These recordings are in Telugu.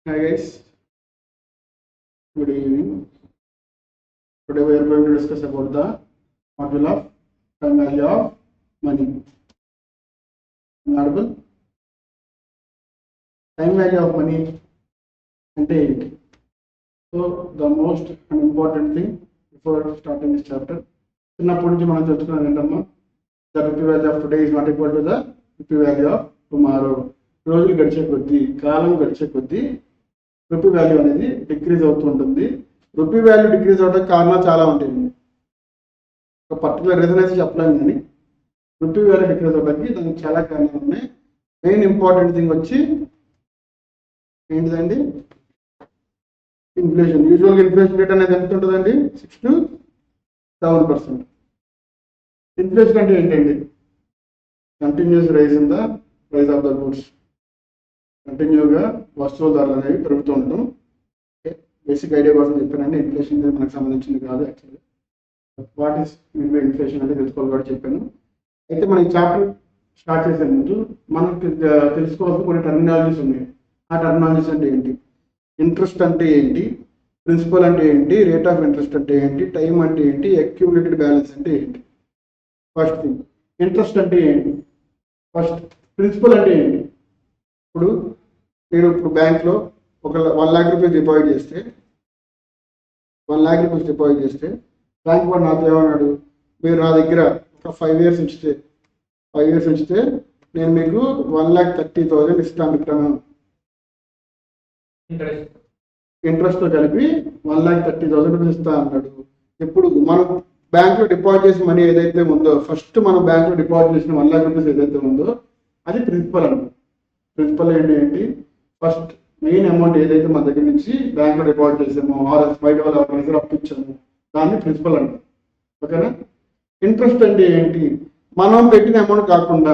Hi guys, good evening. Today we are going to discuss about the module of time value of money. Audible? Time value of money అంటే ఏంటి? So the most important thing before starting this chapter, చిన్నప్పటి నుంచి మనం తెలుసుకున్నది ఏంటమ్మా? The rupee value of today is not equal to the rupee value of tomorrow. రోజులు గడిచే కొద్దీ, కాలం గడిచే కొద్దీ రూపీ వాల్యూ అనేది డిక్రీజ్ అవుతూ ఉంటుంది. రూపీ వాల్యూ డిక్రీజ్ అవడానికి కారణాలు చాలా ఉంటాయి. ఒక పర్టికులర్ రీజన్ అయితే చెప్పలేము, కానీ రూపీ వాల్యూ డిక్రీజ్ అవడానికి దానికి చాలా కారణాలు ఉన్నాయి. మెయిన్ ఇంపార్టెంట్ థింగ్ వచ్చి ఏంటిదండి? ఇన్ఫ్లేషన్. యూజువల్గా ఇన్ఫ్లేషన్ రేట్ అనేది ఎంత ఉంటుందండి? 6 to 7%. ఇన్ఫ్లేషన్ అంటే ఏంటండి? Continuous rise in the price of the goods. కంటిన్యూగా వస్తువుల ధరలు అనేవి పెరుగుతూ ఉంటాం. బేసిక్ ఐడియా కోసం చెప్పానండి. ఇన్ఫ్లేషన్ అనేది మనకు సంబంధించింది కాదు. Actually what is mean by inflation అంటే తెలుసుకోవాలి కూడా చెప్పాను. అయితే మనం ఈ చాప్టర్ స్టార్ట్ చేసే ముందు మనకు తెలుసుకోవాల్సిన కొన్ని టర్మినాలజీస్ ఉన్నాయి. ఆ టర్మినాలజీస్ అంటే ఏంటి? ఇంట్రెస్ట్ అంటే ఏంటి? ప్రిన్సిపల్ అంటే ఏంటి? రేట్ ఆఫ్ ఇంట్రెస్ట్ అంటే ఏంటి? టైం అంటే ఏంటి? అక్యూములేటెడ్ బ్యాలెన్స్ అంటే ఏంటి? ఫస్ట్ థింగ్, ఇంట్రెస్ట్ అంటే ఏంటి? ఫస్ట్ ప్రిన్సిపల్ అంటే ఏంటి? ఇప్పుడు బ్యాంక్లో ఒక 1 lakh రూపీస్ డిపాజిట్ చేస్తే 1 lakh రూపీస్ డిపాజిట్ చేస్తే బ్యాంక్ వాడు నాతో ఏమన్నాడు? మీరు నా దగ్గర ఒక 5 years ఉంచితే నేను మీకు 1,30,000 ఇస్తాను రిటర్న్. ఇంట్రెస్ట్తో కలిపి 1,30,000 రూపీస్ ఇస్తా అన్నాడు. ఇప్పుడు మనం బ్యాంక్లో డిపాజిట్ చేసిన మనీ ఏదైతే ఉందో, ఫస్ట్ మనం బ్యాంక్లో డిపాజిట్ చేసిన 1 lakh రూపీస్ ఏదైతే ఉందో అది ప్రిన్సిపల్ అన్నమాట. ప్రిన్సిపల్ ఏంటి? ఫస్ట్ మెయిన్ అమౌంట్ ఏదైతే మన దగ్గర నుంచి బ్యాంక్లో డిపాజిట్ చేసామో, ఆర్ఎస్ బయట వాళ్ళ ప్రెజర్ అప్పించాము, దాన్ని ప్రిన్సిపల్ అంటాం. ఓకేనా? ఇంట్రెస్ట్ అంటే ఏంటి? మనం పెట్టిన అమౌంట్ కాకుండా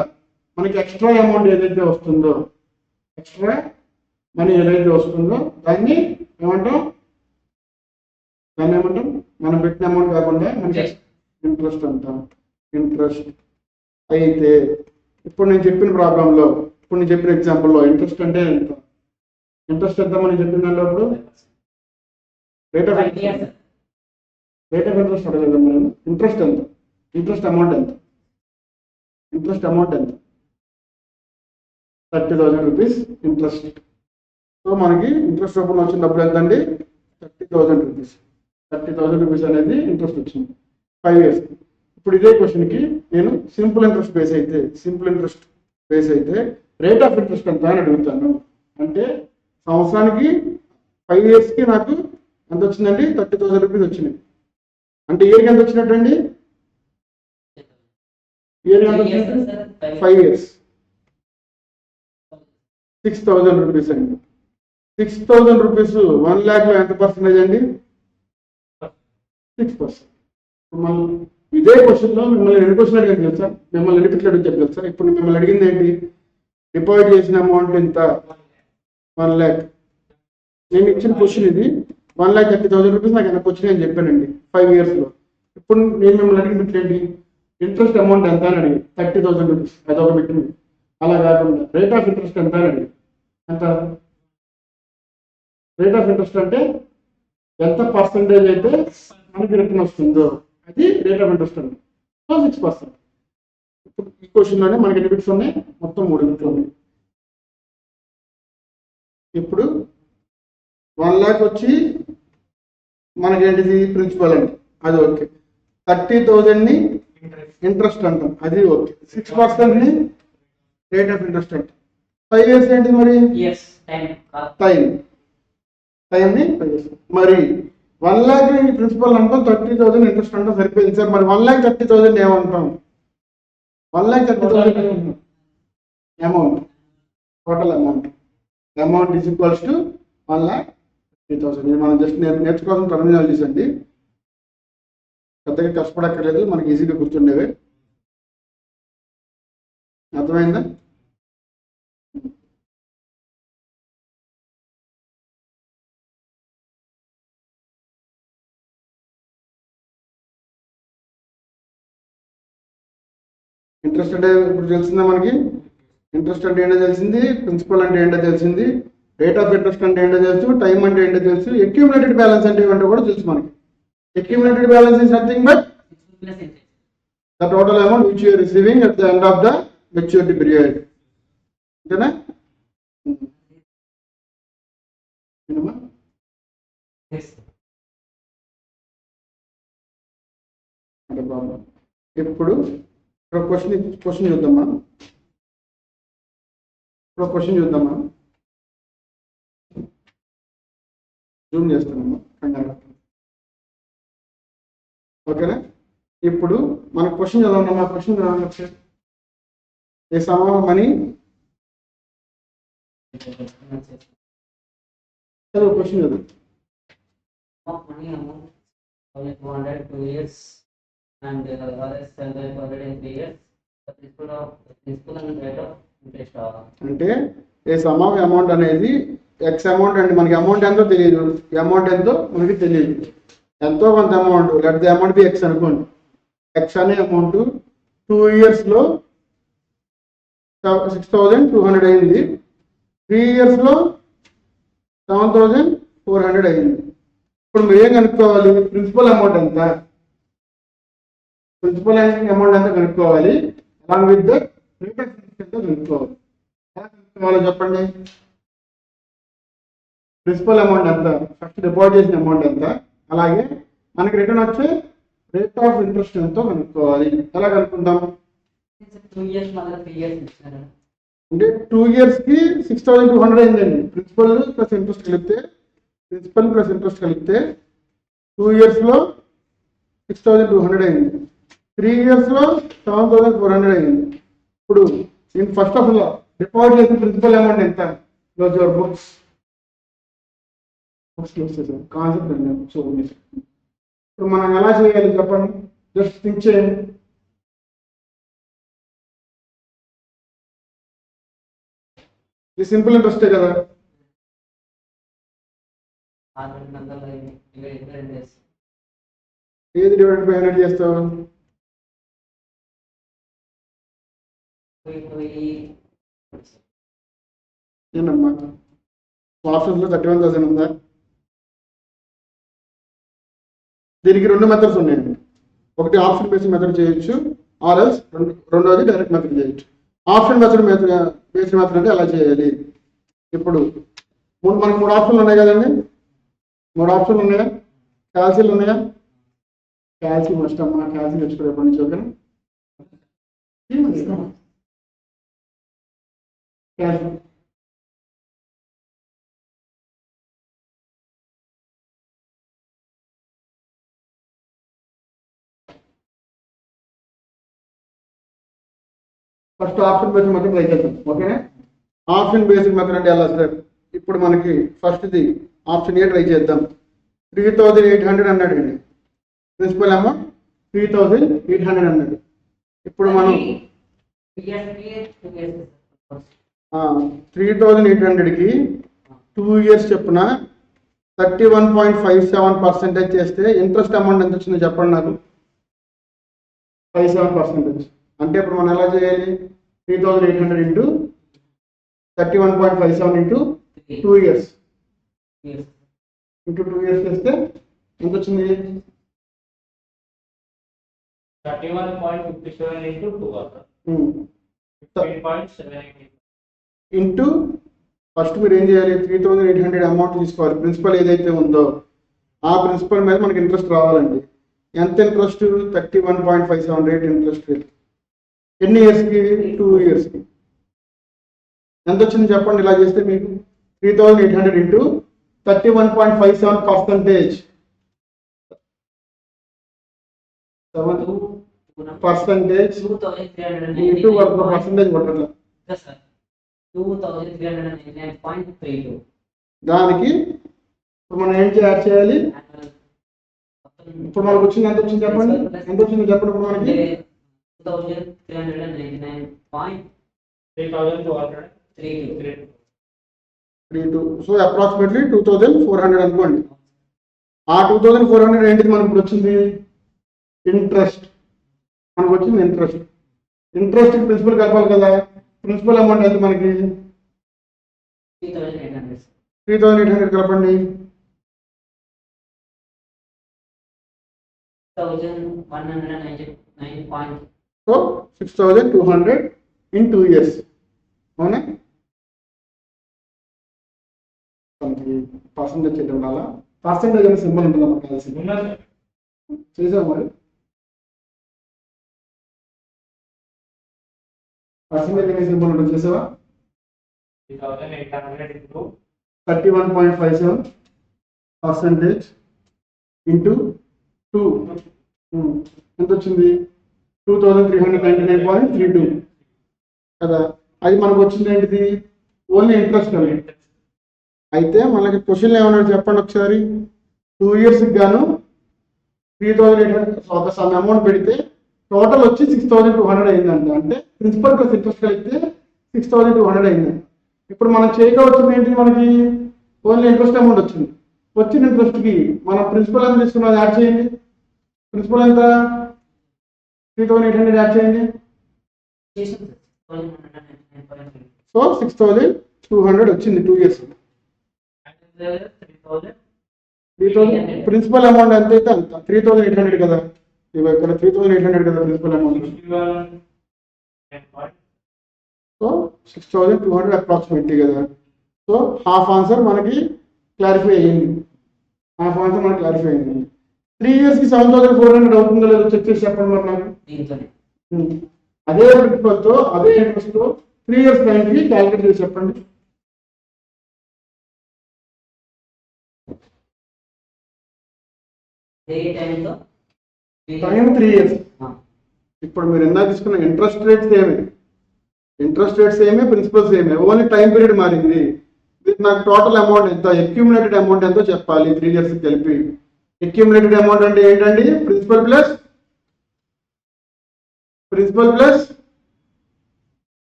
మనకి ఎక్స్ట్రా అమౌంట్ ఏదైతే వస్తుందో, ఎక్స్ట్రా మనీ ఏదైతే వస్తుందో దాన్ని ఏమంటాం? మనం పెట్టిన అమౌంట్ కాకుండా మనకి ఇంట్రెస్ట్ అంటాం. ఇంట్రెస్ట్. అయితే ఇప్పుడు నేను చెప్పిన ప్రాబ్లంలో, ఇప్పుడు నేను చెప్పిన ఎగ్జాంపుల్లో ఇంట్రెస్ట్ అంటే ఎంత? ఇంట్రెస్ట్ ఎంత మనం చెప్పిన దాంట్లో రేట్ ఆఫ్ ఇంట్రెస్ట్ అడగలేదా మనం? ఇంట్రెస్ట్ ఎంత? ఇంట్రెస్ట్ అమౌంట్ ఎంత? 30,000 రూపీస్ ఇంట్రెస్ట్. సో మనకి ఇంట్రెస్ట్ రూపంలో వచ్చిన డబ్బులు ఎంత అండి? 30,000 రూపీస్. 30,000 రూపీస్ అనేది ఇంట్రెస్ట్ వచ్చింది 5 years. ఇప్పుడు ఇదే క్వశ్చన్కి నేను సింపుల్ ఇంట్రెస్ట్ బేస్ అయితే రేట్ ఆఫ్ ఇంట్రెస్ట్ ఎంత అని అడుగుతాను. అంటే సంవత్సరానికి 5 yearsకి నాకు ఎంత వచ్చిందండి? 30,000 రూపీస్ వచ్చినాయి. అంటే ఇయర్కి ఎంత వచ్చినట్టు అండి? ఇయర్కి ఎంత వచ్చినట్టు? 5 years 6,000 రూపీస్ అండి. 6,000 రూపీస్ 1 lakhలో ఎంత పర్సెంటేజ్ అండి? 6%. మళ్ళీ ఇదే క్వశ్చన్లో మిమ్మల్ని ఎన్ని క్వశ్చన్ అడిగాను తెలుసా? మిమ్మల్ని ఎన్ని పిట్లు అడిగి చెప్పారు సార్. ఇప్పుడు మిమ్మల్ని అడిగింది ఏంటి? డిపాజిట్ చేసిన అమౌంట్ ఎంత? 1 lakh. నేను ఇచ్చిన క్వశ్చన్ ఇది. 1,30,000 రూపీస్ నాకు ఎంత వచ్చినాయి అని చెప్పానండి 5 yearsలో. ఇప్పుడు నేను మిమ్మల్ని అడిగిన బిట్లు ఏంటి? ఇంట్రెస్ట్ అమౌంట్ ఎంత అని అడిగి 30,000 రూపీస్ అదొక బిట్టు. అలా కాకుండా రేట్ ఆఫ్ ఇంట్రెస్ట్ ఎంత అని అడిగి, ఎంత రేట్ ఆఫ్ ఇంట్రెస్ట్ అంటే ఎంత పర్సంటేజ్ అయితే మనకి రిటర్న్ వస్తుందో అది రేట్ ఆఫ్ ఇంట్రెస్ట్ అండి. సో 6%. ఇప్పుడు ఈ క్వశ్చన్లోనే మనకి ఎన్ని బిట్స్ ఉన్నాయి? మొత్తం 3 బిట్లు ఉన్నాయి. ఇప్పుడు 1 lakh వచ్చి మనకేంటిది? ప్రిన్సిపల్ అండి, అది ఓకే. 30,000ని ఇంట్రెస్ట్ అంటాం, అది ఓకే. 6%ని రేట్ ఆఫ్ ఇంట్రెస్ట్ అంటాం. 5 years ఏంటి మరి? టైంని 5 years. మరి 1 lakh ప్రిన్సిపల్ అంటాం, 30,000 ఇంట్రెస్ట్ అంటాం, సరిపోయింది సార్. మరి 1,30,000 ఏమంటాం? 1,30,000 amount, total amount is equals to 1,30,000. ఇది మనం జస్ట్ నేర్చుకోవాల్సిన టర్మినాలజీస్ అండి. పెద్దగా కష్టపడక్కర్లేదు, మనకి ఈజీగా గుర్తుండేవి. అర్థమైందా? ఇంట్రెస్ట్ అంటే ఇప్పుడు తెలిసిందా మనకి? ఇంట్రెస్ట్ అంటే ఏంటో తెలిసింది, ప్రిన్సిపల్ అంటే ఏంటో తెలిసింది, రేట్ ఆఫ్ ఇంట్రెస్ట్ అంటే ఏంటో తెలుసు, టైం అంటే ఏంటో తెలుసు, అక్యూములేటెడ్ బ్యాలెన్స్ అంటే ఏంటో కూడా తెలుసు మనకి. Accumulated balance is nothing but the total amount which you receiving at the end of the maturity period. అంతేనా? అంటే బాగుంది. ఇప్పుడు క్వశ్చన్ చూద్దాం మనం. జూమ్ చేస్తున్నాము కంగారు. ఓకేనా? ఇప్పుడు మన క్వశ్చన్ చదవండి. మా క్వశ్చన్ చదవండి. ఏ సమ్ ఆఫ్ మనీ చదువు, క్వశ్చన్ చదువు. Money amount 200 2 years and others 703 years. The principal and rate of interest are. అంటే ఏ సమ్ ఆఫ్ అమౌంట్ అనేది ఎక్స్ అమౌంట్ అండి. మనకి అమౌంట్ ఎంతో తెలియదు, అమౌంట్ ఎంతో మనకి తెలియదు. ఎంతో కొంత amount, let the amount be x అనుకోండి. ఎక్స్ అనే అమౌంట్ 2 yearsలో 6200 అయింది, 3 yearsలో 7400 అయింది. ఇప్పుడు మీరు ఏం కనుక్కోవాలి? ప్రిన్సిపల్ అమౌంట్ ఎంత, ప్రిన్సిపల్ అమౌంట్ ఎంత కనుక్కోవాలి, along with the rate of interest ఎంత కనుక్కోవాలి. ఎలా కనుక్కోవాలో చెప్పండి. ప్రిన్సిపల్ అమౌంట్ ఎంత, ఫస్ట్ డిపాజిట్ చేసిన అమౌంట్ ఎంత, అలాగే మనకి రిటర్న్ వచ్చే రేట్ ఆఫ్ ఇంట్రెస్ట్ ఎంతో కనుక్కోవాలి. ఎలా కనుక్కుందాం? 2 years మళ్ళీ 3 years ఇచ్చారు అంటే 2 yearsకి 6200 అయిందండి. ప్రిన్సిపల్ ప్లస్ ఇంట్రెస్ట్ కలిపితే 2 yearsలో 6200 అయింది, 3 yearsలో 7400 అయింది. ఇప్పుడు నేను ఫస్ట్ ఆఫ్ ఆల్ డిపాజిట్ చేసిన ప్రిన్సిపల్ అమౌంట్ ఎంత? క్లోజ్ యువర్ బుక్స్ క్లోజ్ చేసాను కాన్సెప్ట్ అండి. సో ఇప్పుడు మనం ఎలా చేయాలి చెప్పండి, జస్ట్ థింక్ చేయండి. ఇది సింపుల్ ఇంట్రెస్టే కదా. 600 ఏది డివైడెడ్ బై 100 చేస్తావు? ఏంటమ్మా ఆప్షన్స్లో 31,000 ఉందా? దీనికి 2 మెథడ్స్ ఉన్నాయండి. ఒకటి ఆప్షన్ బేస్డ్ మెథడ్ చేయొచ్చు, ఆర్ఎల్స్ రెండోది డైరెక్ట్ మెథడ్ చేయొచ్చు. ఆప్షన్ బేస్డ్ మెథడ్ అంటే ఎలా చేయాలి? ఇప్పుడు మనకు 3 ఆప్షన్లు ఉన్నాయి కదండి. 3 ఆప్షన్లు ఉన్నాయా? క్యాల్సీలు ఉన్నాయా? క్యాల్సీ మస్ట్ అమ్మా, క్యాల్సీ నేర్చుకునే ఎప్పటి నుంచి? ఓకేనా? క్యాల్సీ first option based method try చేద్దాం. ఓకేనా? ఆప్షన్ బేస్డ్ మెథడ్ అంటే ఎలా సార్? ఇప్పుడు మనకి ఫస్ట్ది ఆప్షన్ ఏ ట్రై చేద్దాం. 3800 అన్నాడండి. ప్రిన్సిపల్ అమౌంట్ 3800 అన్నాడు. ఇప్పుడు మనం 3800కి 2 years చెప్పున 31.57% చేస్తే ఇంట్రెస్ట్ అమౌంట్ ఎంత వచ్చిందో చెప్పండి నాకు. 57%. అంటే ఇప్పుడు మనం ఎలా చేయాలి? 3800 into 31.57 into 2 years into 2 years చేస్తే ఎంత వచ్చింది? 31.57 into 2 ఇంటూ ఫస్ట్ మీరు ఏం చేయాలి? 3800 అమౌంట్ తీసుకోవాలి. ప్రిన్సిపల్ ఏదైతే ఉందో ఆ ప్రిన్సిపల్ మీద మనకి ఇంట్రెస్ట్ రావాలండి. ఎంత ఇంట్రెస్ట్? 31.57 rate interest rate. ఎన్ని ఇయర్స్కి? 2 yearsకి. ఎంత వచ్చింది చెప్పండి ఇలా చేస్తే మీకు? 3800 ఇంటూ 31.57%. 7% into percentage కొట్టట్లా. 2399.32. దానికి ఇప్పుడు మనం ఏం యాడ్ చేయాలి? ఇప్పుడు మనకు వచ్చింది ఎంత వచ్చింది చెప్పండి? ఎంత వచ్చింది చెప్పండి ఇప్పుడు మనకి? 2399.32. సో అప్రాక్సిమేట్లీ 2400 అనుకోండి. ఆ 2400 ఏంటిది మనకు ఇప్పుడు వచ్చింది? ఇంట్రెస్ట్. మనకు వచ్చింది ఇంట్రెస్ట్. ఇంట్రెస్ట్ ప్రిన్సిపల్ కలపాలి కదా. ప్రిన్సిపల్ అమౌంట్ ఎంత మనకి? 3800. 3800 కలపండి. 1,199. So 6200 in 2 years. అవునా? మనకి పర్సంటేజ్ చేయడం వల్ల పర్సంటేజ్ అనే సింబల్ ఉంటుందా మనకు కలిసి చేసాం మరి. పర్సంటేజ్ అనే సింబల్ ఉంటుంది చేసావా? 31.57 పర్సంటేజ్ ఇంటూ 2 ఎంత వచ్చింది? 2399.32 కదా. అది మనకు వచ్చింది ఏంటిది? ఓన్లీ ఇంట్రెస్ట్ అని. అయితే మనకి క్వశ్చన్ ఏమన్నా చెప్పండి ఒకసారి. 2 years గాను 3800 ఒక సమ్ అమౌంట్ పెడితే టోటల్ వచ్చి 6200 అయిందంట. అంటే ప్రిన్సిపల్ ప్లస్ ఇంట్రెస్ట్ కలిపితే 6200 అయిందంట. ఇప్పుడు మనం చేయకపోతుంది ఏంటి? మనకి ఓన్లీ ఇంట్రెస్ట్ అమౌంట్ వచ్చింది. వచ్చిన ఇంట్రెస్ట్ కి మనం ప్రిన్సిపల్ ఎంత తీసుకున్నది యాడ్ చేయండి. ప్రిన్సిపల్ ఎంత? 3800 యాడ్ చేయండి. సో 6200 వచ్చింది 2 years. 3000 ప్రిన్సిపల్ అమౌంట్ ఎంత అయితే అంత 3800 కదా. ఇక్కడ 3800 కదా ప్రిన్సిపల్ అమౌంట్. సో 6200 అప్రాక్సిమేట్లీ కదా. సో హాఫ్ ఆన్సర్ మనకి క్లారిఫై అయ్యింది. 3 years కి 7400 అవుతుందో లేదో చెక్ చేసి చెప్పండి మరి నాకు. అదే ప్రిన్సిపల్ తో అదే ఇంట్రెస్ట్ తో 3 years టైం కి క్యాలిక్యులేట్ చేసి చెప్పండి. Time 3 years. ఇప్పుడు మీరు ఎంత తీసుకున్న ఇంట్రెస్ట్ రేట్స్ ఏమే ప్రిన్సిపల్స్ ఏమే, ఓన్లీ టైం పీరియడ్ మారింది. నాకు టోటల్ అమౌంట్ ఎంత, అక్యూములేటెడ్ అమౌంట్ ఎంతో చెప్పాలి 3 years కలిపి. అక్యూములేటెడ్ అమౌంట్ అంటే ఏంటండి? ప్రిన్సిపల్ ప్లస్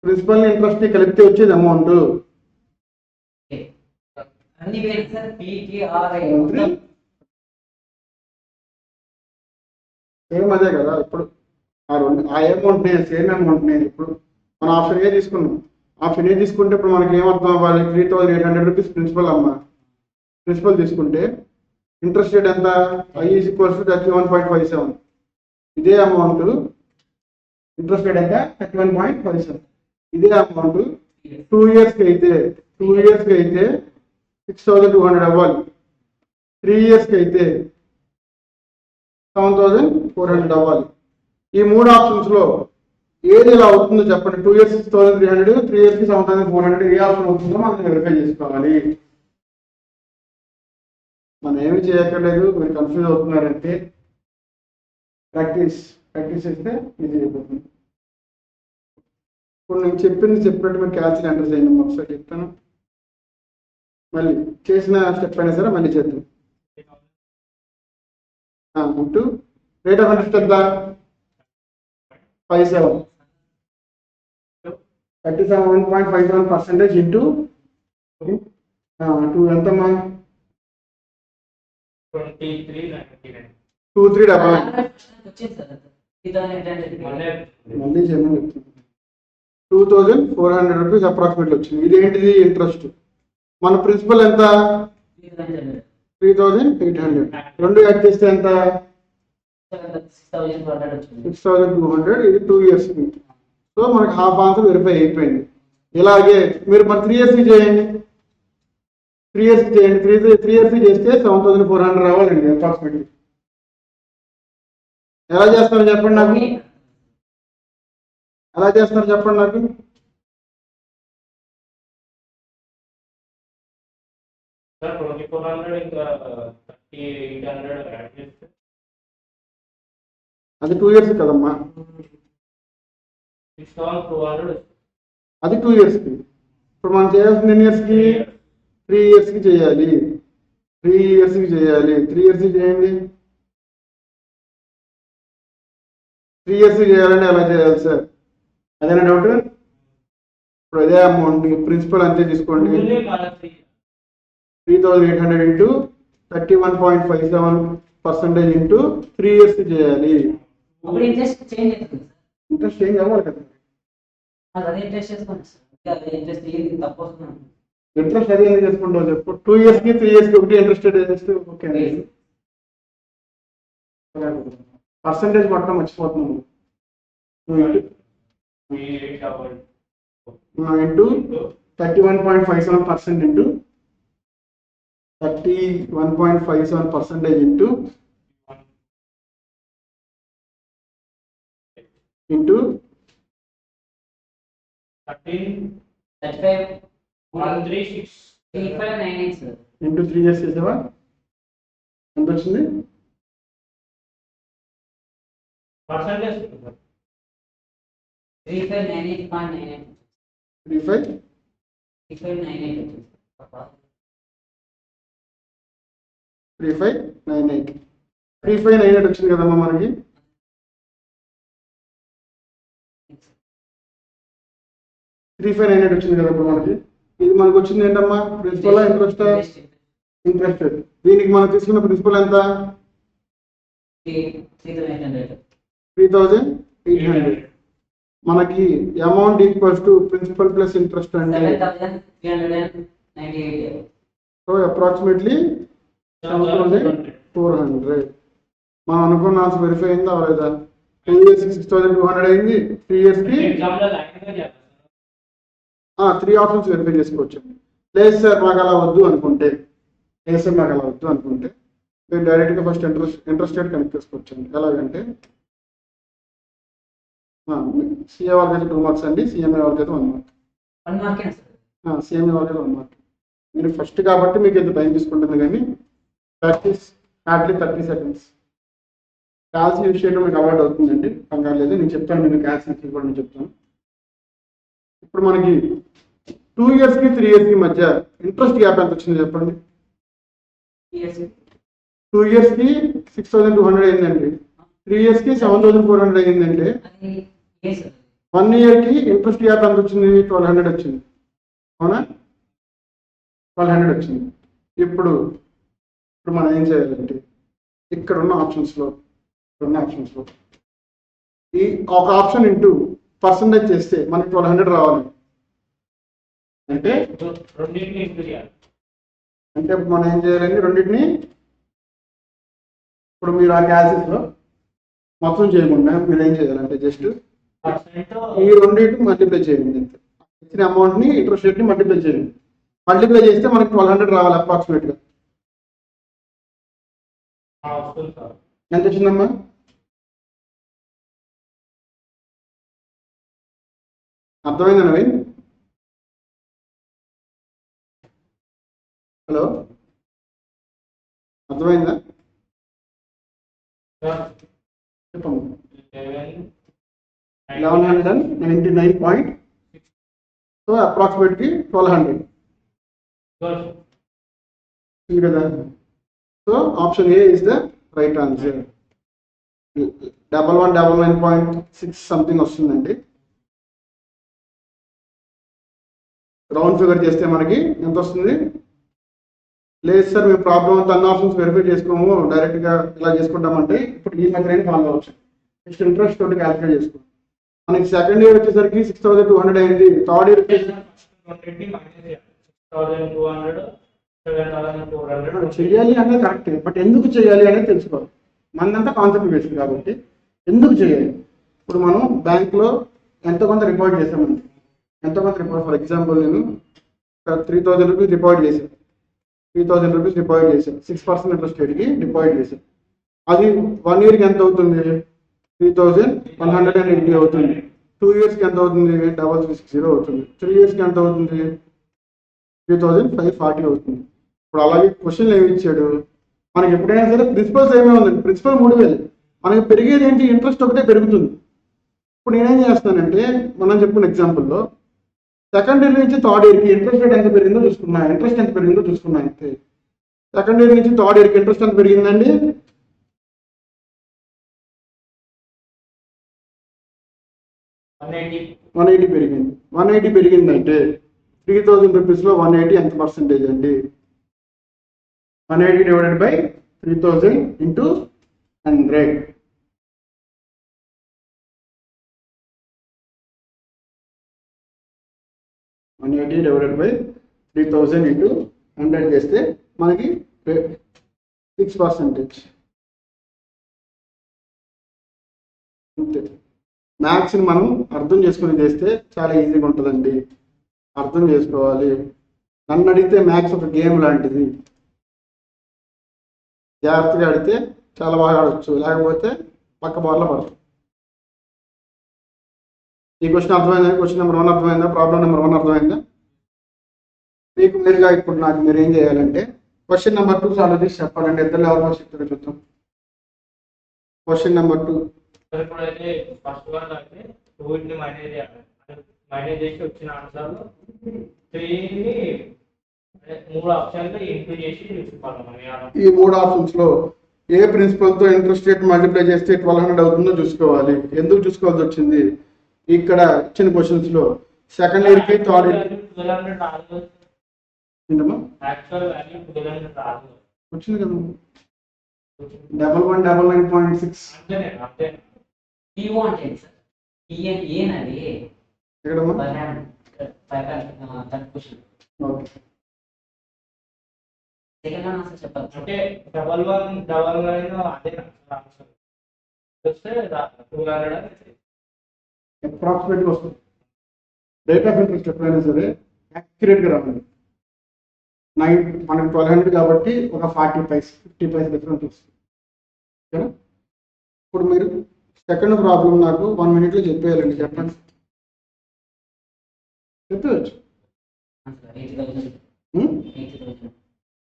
ప్రిన్సిపల్ ఇంట్రెస్ట్ కలిపితే వచ్చేది అమౌంట్. సేమ్ అదే కదా. ఇప్పుడు ఆ అమౌంట్ సేమ్ అమౌంట్ ఇప్పుడు మనం ఆప్షన్ ఏ తీసుకున్నాం. ఆప్షన్ ఏ తీసుకుంటే ఇప్పుడు మనకి ఏమర్థం అవ్వాలి? 3800 రూపీస్ ప్రిన్సిపల్ అమ్మా. ప్రిన్సిపల్ తీసుకుంటే ఇంట్రెస్ట్ రేట్ ఎంత? I = 31.57. ఇదే అమౌంట్ ఇంట్రెస్ట్ రేట్ ఎంత? 31.57. ఇదే అమౌంట్ 2 years కి అయితే 6200 అవ్వాలి. 3 years కి అయితే 7400 అవ్వాలి. ఈ 3 ఆప్షన్స్ లో ఏది ఇలా అవుతుందో చెప్పండి. 2 years 6300, 3 years కి 7400 ఏ ఆప్షన్ అవుతుందో మనం వెరిఫై చేసుకోవాలి. మనం ఏమి చేయక్కర్లేదు. మీరు కన్ఫ్యూజ్ అవుతున్నారంటే ప్రాక్టీస్ చేస్తే ఇది అయిపోతుంది. ఇప్పుడు నేను చెప్పినట్టు మీరు క్యాల్సిని ఎంటర్ చేయండి. ఒకసారి చెప్తాను, మళ్ళీ చేసిన స్టెప్ అయినా సరే మళ్ళీ చేద్దాం. ఇంటూ రేట్ ఆఫ్ ఇంట్రెస్ట్ ఎంత? 57. 37.57% ఇంటూ 2 ఎంతమ్మా? 2399. మళ్ళీ చేయమని చెప్తాను. 2400 రూపీస్ అప్రాక్సిమేట్లీ వచ్చింది. ఇదేంటిది? ఇంట్రెస్ట్. మన ప్రిన్సిపల్ ఎంత? 3800. రెండు యాడ్ చేస్తే ఎంత? 6200. ఇది 2 years. సో మనకి హాఫ్ ఆన్సర్ వెరిఫై అయిపోయింది. ఇలాగే మీరు మరి 3 years కి చేయండి. 3 years కి చేయండి. 3 years కి చేస్తే 7400 రావాలండి అప్రాక్సిమేట్లీ. ఎలా చేస్తారో చెప్పండి నాకు. ఎలా చేస్తారో చెప్పండి నాకు. అది 2 years కదమ్మా. అది 2 years కి. ఇప్పుడు మనం చేయాల్సింది ఎన్ని ఇయర్స్ కి? 3 years కి చేయాలి. 3 years కి చేయాలి. 3 years కి చేయండి. 3 years కి చేయాలంటే ఎలా చేయాలి సార్? అదేనా డౌట్? ఇప్పుడు అదే అమౌంట్ ప్రిన్సిపల్ అంతే తీసుకోండి. 3800 ఇంటూ 31.57% ఇంటూ 3 years కి చేయాలి. ఇంట్రెస్ట్ చేంజ్ అవ్వాలి కదా. ఇంట్రెస్ట్ అదే ఎందుకు చేసుకుంటావు చెప్పు. 2 years కి 3 years కి ఒకటి ఇంట్రెస్ట్ రేట్ వేస్తే ఓకే అండి. పర్సంటేజ్ పట్టడం మర్చిపోతున్నాము. Into 31.57% into 31.57% into 35 sir. Into 3 years చేసావా? ఎంత వచ్చింది? Percentage 3598.98. 3598 3598 వచ్చింది కదమ్మా మనకి. 3598 వచ్చింది కదా ఇప్పుడు మనకి. ఇది మనకు వచ్చింది ఏంటమ్మా? Principal interest? ఇంట్రెస్ట్. దీనికి మనం తీసుకున్న ప్రిన్సిపల్ ఎంత? 3800. మనకి amount equals to principal plus interest అంటే 7398. So approximately 7400. మనం అనుకున్న ఆన్సర్ వెరిఫై అయిందా అవ్వలేదా? 2 years 6200 అయింది. 3 years కి 3 ఆప్షన్స్ వెరిఫై చేసుకోవచ్చు. లేదు సార్ మాకు అలా వద్దు అనుకుంటే, మీరు డైరెక్ట్గా ఫస్ట్ ఇంట్రెస్ట్ రేట్ కనెక్ట్ చేసుకోవచ్చు. ఎలాగంటే సిఏ వాళ్ళకి అయితే 2 marks అండి, సిఎంఏ వాళ్ళకి అయితే 1 mark. సిఎంఏ వాళ్ళకి అయితే 1 mark. మీరు ఫస్ట్ కాబట్టి మీకు ఎంత టైం తీసుకుంటుంది, కానీ practice hardly 30 seconds. Calci use చేయడం మీకు అవార్డ్ అవుతుందండి, కంగారు లేదు. నేను చెప్తాను, మీకు క్యాల్సి కూడా నేను చెప్తాను. ఇప్పుడు మనకి 2 years కి 3 years కి మధ్య ఇంట్రెస్ట్ గ్యాప్ ఎంత వచ్చింది చెప్పండి. 2 years కి 6200 అయిందండి, 3 years కి 7400 అయిందండి. 1 year కి ఇంట్రెస్ట్ గ్యాప్ ఎంత వచ్చింది? 1200 వచ్చింది. అవునా? 1200 వచ్చింది. ఇప్పుడు మనం ఏం చేయాలంటే ఇక్కడ ఉన్న ఆప్షన్స్లో ఈ ఒక ఆప్షన్ ఇంటూ పర్సంటేజ్ చేస్తే మనకి 1200 రావాలి. అంటే ఇప్పుడు మనం ఏం చేయాలండి? రెండింటిని ఇప్పుడు మీరు ఆ క్యాల్సిస్లో మొత్తం చేయకుండా మీరు ఏం చేయాలంటే జస్ట్ ఈ రెండింటిని మల్టిప్లై చేయండి. ఇచ్చిన అమౌంట్ని ఇంట్రెస్ట్ రేట్ని మల్టిప్లై చేయండి. మల్టిప్లై చేస్తే మనకి 1200 రావాలి అప్రాక్సిమేట్గా. ఎంత వచ్చిందమ్మా? అర్థమైందా నవీన్? హలో, అర్థమైందా? చెప్పండి. 1199. సో అప్రాక్సిమేట్లీ 1200 కదా. So option A is the right answer. 1199.6 something వస్తుందండి. రౌండ్ ఫిగర్ చేస్తే మనకి ఎంత వస్తుంది? లేదు సార్ మేము ప్రాబ్లం అంతా అన్ని ఆప్షన్స్ వెరిఫై చేసుకోము, డైరెక్ట్గా ఇలా చేసుకుంటామంటే ఇప్పుడు ఈ మెథడ్ ఫాలో అవచ్చు. నెక్స్ట్ ఇంట్రెస్ట్ తోటి క్యాల్కులేట్ చేసుకోండి. మనకి సెకండ్ ఇయర్ వచ్చేసరికి 6200 అయింది. థర్డ్ ఇయర్ చేయాలి అనేది కరెక్ట్, బట్ ఎందుకు చేయాలి అనేది తెలుసుకోవాలి. మనదంతా కాన్సెప్ట్ బేస్డ్ కాబట్టి ఎందుకు చేయాలి. ఇప్పుడు మనం బ్యాంక్లో ఎంతో కొంత డిపాజిట్ చేసామండి, ఫర్ ఎగ్జాంపుల్ నేను 3000 రూపీస్ డిపాజిట్ చేశాను. 6% ఇంట్రెస్ట్ రేట్కి డిపాజిట్ చేశాను. అది 1 yearకి ఎంత అవుతుంది? 3180 అవుతుంది. 2 yearsకి ఎంత అవుతుంది? 3360 అవుతుంది. 3 yearsకి ఎంత అవుతుంది? 3540 అవుతుంది. ఇప్పుడు అలాగే క్వశ్చన్ ఏమి ఇచ్చాడు మనకి? ఎప్పుడైనా సరే ప్రిన్సిపల్స్ ఏమే ఉందండి, ప్రిన్సిపల్ 3000, మనకి పెరిగేది ఏంటి? ఇంట్రెస్ట్ ఒకటే పెరుగుతుంది. ఇప్పుడు నేనేం చేస్తానంటే మనం చెప్పుకున్న ఎగ్జాంపుల్లో సెకండ్ ఇయర్ నుంచి థర్డ్ ఇయర్కి ఇంట్రెస్ట్ రేట్ ఎంత పెరిగిందో చూసుకున్నా, అంతే. సెకండ్ ఇయర్ నుంచి థర్డ్ ఇయర్కి ఇంట్రెస్ట్ ఎంత పెరిగిందండి? 180 పెరిగింది. 180 పెరిగిందంటే 3000 రూపీస్లో 180 ఎంత పర్సెంటేజ్ అండి? 180 divided by 3000 into 100. 180 divided by 3000 into 100 చేస్తే మనకి 6%. అంతే. మ్యాథ్స్ని మనం అర్థం చేసుకుని చేస్తే చాలా ఈజీగా ఉంటుందండి. అర్థం చేసుకోవాలి. నన్ను అడిగితే మ్యాథ్స్ ఒక గేమ్ లాంటిది. జాగ్రత్తగా ఆడితే చాలా బాగా ఆడవచ్చు, లేకపోతే పక్క బార్లో పడతాం. ఈ క్వశ్చన్ అర్థమైందా? క్వశ్చన్ నెంబర్ 1 అర్థమైందా? ప్రాబ్లం నెంబర్ 1 అర్థమైందా? మీకు మీరుగా ఇప్పుడు నాకు మీరు ఏం చేయాలంటే క్వశ్చన్ నెంబర్ 2 సాల్వ్ చేసి చెప్పాలంటే ఇద్దరు ఎవరు ఫస్ట్ చెప్తారో చూద్దాం. Question number 2. ఇప్పుడైతే ఫస్ట్ వన్ అయితే 2 ని మైనస్ చేసి వచ్చిన ఆన్సర్ 3 ని 3 ఆప్షన్లు ఇంటూ చేసి చూసుకోవాలి మనం. ఈ 3 ఆప్షన్స్ లో ఏ ప్రిన్సిపల్ తో ఇంట్రెస్ట్ రేట్ మల్టిప్లై చేస్తే 1200 అవుతుందో చూసుకోవాలి. ఎందుకు చూసుకోవాల్సి వచ్చింది? ఇక్కడ ఇచ్చిన క్వశ్చన్స్ లో సెకండ్ ఇయర్ కి థర్డ్ ఇయర్ వచ్చింది కదా 1199.6 అంటే 1199 అదే వస్తే 200 అప్రాక్సిమేట్ గా వస్తుంది. రేట్ ఆఫ్ ఇంట్రెస్ట్ ఎప్పుడైనా సరే యాక్యురేట్ గా రావాలి. మనకి 1200 కాబట్టి ఒక 40 పైస్ 50 పైస్ డిఫరెన్స్ వస్తుంది. ఓకేనా? ఇప్పుడు మీరు సెకండ్ ప్రాబ్లం నాకు 1 minute లో చెప్పేయాలండి. చెప్పండి. చెప్పవచ్చు.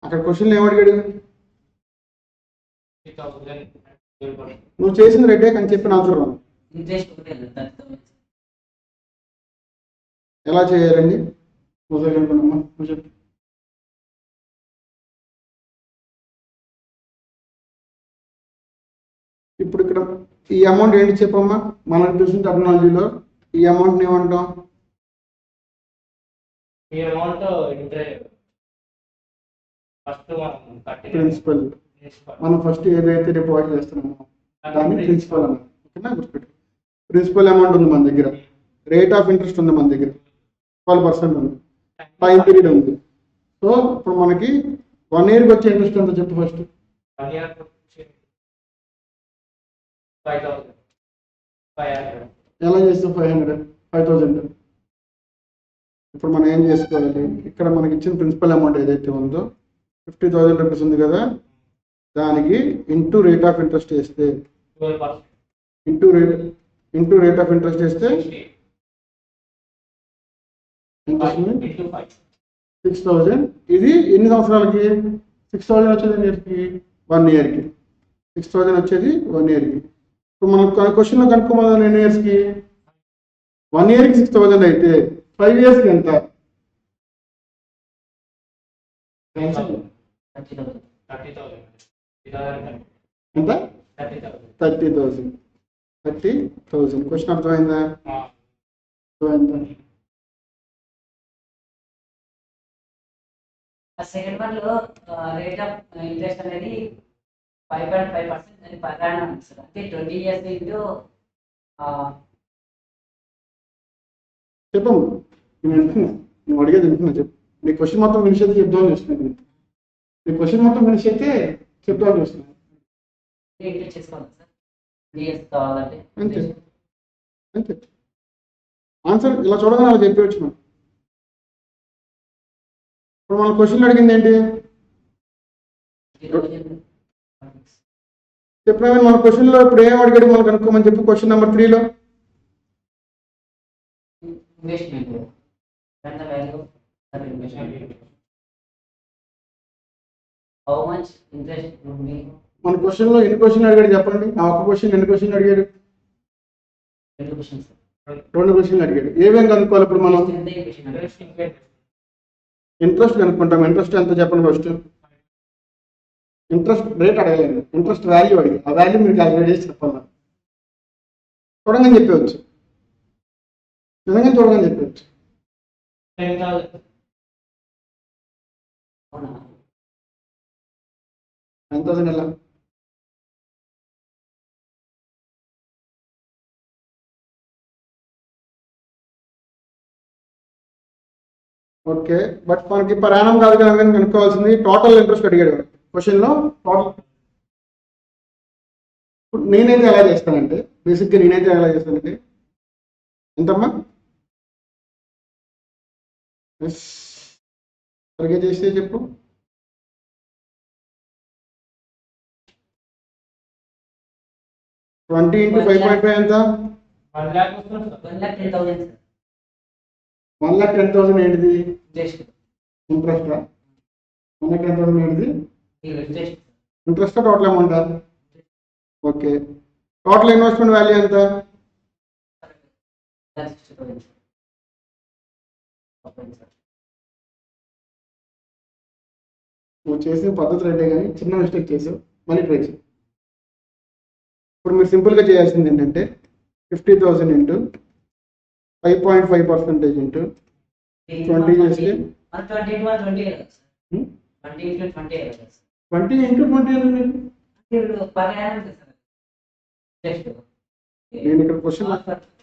అక్కడ క్వశ్చన్లు ఏమడిగాడు? నువ్వు చేసిన రెడ్డే అని చెప్పిన ఆన్సర్ రాను. ఎలా చేయాలండి? అనుకున్నామ్మా నువ్వు చెప్పు. ఇప్పుడు ఇక్కడ ఈ అమౌంట్ ఏంటి చెప్పమ్మా? మనకు తెలిసిన టెక్నాలజీలో ఈ అమౌంట్ ఏమంటాం? ప్రిన్సిపల్. మనం ఫస్ట్ ఏదైతే డిపాజిట్ చేస్తున్నామో దాన్ని ప్రిన్సిపల్ అన్నాం. ఓకేనా? గుర్తుపెట్టు. ప్రిన్సిపల్ అమౌంట్ ఉంది మన దగ్గర, రేట్ ఆఫ్ ఇంట్రెస్ట్ ఉంది మన దగ్గర 12% ఉంది, టైం పీరియడ్ ఉంది. సో ఇప్పుడు మనకి 1 yearకి వచ్చే ఇంట్రెస్ట్ ఎంత చెప్పు ఫస్ట్. 5,500. ఎలా చేస్తాం? 5,000. ఇప్పుడు మనం ఏం చేసుకోవాలి? ఇక్కడ మనకి ఇచ్చిన ప్రిన్సిపల్ అమౌంట్ ఏదైతే ఉందో 50,000 రూపీస్ ఉంది కదా, దానికి ఇంటూ రేట్ ఆఫ్ ఇంట్రెస్ట్ వేస్తే ఇంటూ రేట్ ఆఫ్ ఇంట్రెస్ట్ వేస్తే ఎంత వస్తుంది? 6,000. ఇది ఎన్ని సంవత్సరాలకి? 6,000 వచ్చేది ఇయర్కి 1 yearకి. 6,000 వచ్చేది 1 yearకి. ఇప్పుడు మనం క్వశ్చన్లో కనుక్కోమని ఎన్ని ఇయర్స్కి? 1 yearకి 6,000 అయితే 5 yearsకి ఎంత? ఎంత? 30,000. 30,000. క్వశ్చన్ అర్థమైందా? అర్థమైందా? సెకండ్ వన్ లో రేట్ ఆఫ్ ఇంట్రెస్ట్ అనేది 5.5% per annum అంటే 20 years ఇంటూ చెప్పు. నువ్వు అడిగేది వింటున్నా. చెప్పు. నీ క్వశ్చన్ మొత్తం ఫినిష్ అయితే చెప్దామని చూస్తున్నాను. నీ క్వశ్చన్ మొత్తం ఫినిష్ అయితే చెప్దామని చూస్తున్నాను. ఇంట్రెస్ట్ చేసుకోవాలి సార్. 3 years కావాలంటే అంతే అంతే. ఆన్సర్ ఇలా చూడగానే అలా చెప్పవచ్చు. మనం ఇప్పుడు మన క్వశ్చన్ అడిగింది ఏంటి? చెప్పినా మన క్వశ్చన్లో ఇప్పుడు ఏం అడిగాడు మనకు అనుకోమని చెప్పి క్వశ్చన్ నెంబర్ 3లో investment and the value of investment. How much interest would be? మన క్వశ్చన్లో ఎన్ని క్వశ్చన్ అడిగాడు చెప్పండి. ఆ ఒక్క క్వశ్చన్ ఎన్ని క్వశ్చన్ అడిగాడు? 2 questions. 2 క్వశ్చన్లు అడిగాడు. ఏమేం కనుక్కోవాలి ఇప్పుడు మనం? ఇంట్రెస్ట్ కనుక్కుంటాం. ఇంట్రెస్ట్ ఎంత చెప్పండి ఫస్ట్. ఇంట్రెస్ట్ రేట్ అడగలేదు, ఇంట్రెస్ట్ వాల్యూ అడిగి ఆ వాల్యూ మీరు క్యాలిక్యులేట్ చేసి చెప్పాలి. చూడంగానే చెప్పవచ్చు, నిజంగా చూడగానే చెప్పవచ్చు. 10,000 ఎలా? ఓకే, బట్ మనకి పర్ యానం కాదు కదా అని కనుక్కోవాల్సింది టోటల్ ఇంట్రెస్ట్ అడిగాడు క్వశ్చన్లో. టోటల్ నేనైతే ఎలా చేస్తానంటే, బేసిక్గా నేనైతే ఎలా చేస్తానంటే, ఎంతమ్మా సరిగ్గా చేస్తే చెప్పు. 20 into 5.5 ఎంత? 1,00,000 వస్తుంది సార్. 1,10,000 సార్. 1,10,000 ఏంటిది? జస్ట్ ఇంట్రెస్టా? 1,10,000 ఏంటిది? జస్ట్ ఇంట్రెస్ట్ టోటల్ అమౌంటా? ఓకే, టోటల్ ఇన్వెస్ట్మెంట్ వాల్యూ ఎంత? 60,000 సార్. Okay sir. నువ్వు చేసిన పద్ధతి రైటే కానీ చిన్న మిస్టేక్ చేసావు, మళ్ళీ ట్రై చేయి. ఇప్పుడు మీరు సింపుల్గా చేయాల్సింది ఏంటంటే 50,000 ఇంటూ 5.5% ఇంటూ 20 చేస్తే 20 into 20 కదా సార్. 20 into 20 కదా సార్. 20 ఇంటూ 20 ఎందుకు మీకు? ఇప్పుడు పర్ యానం సార్. జస్ట్ నేను ఇక్కడ క్వశ్చన్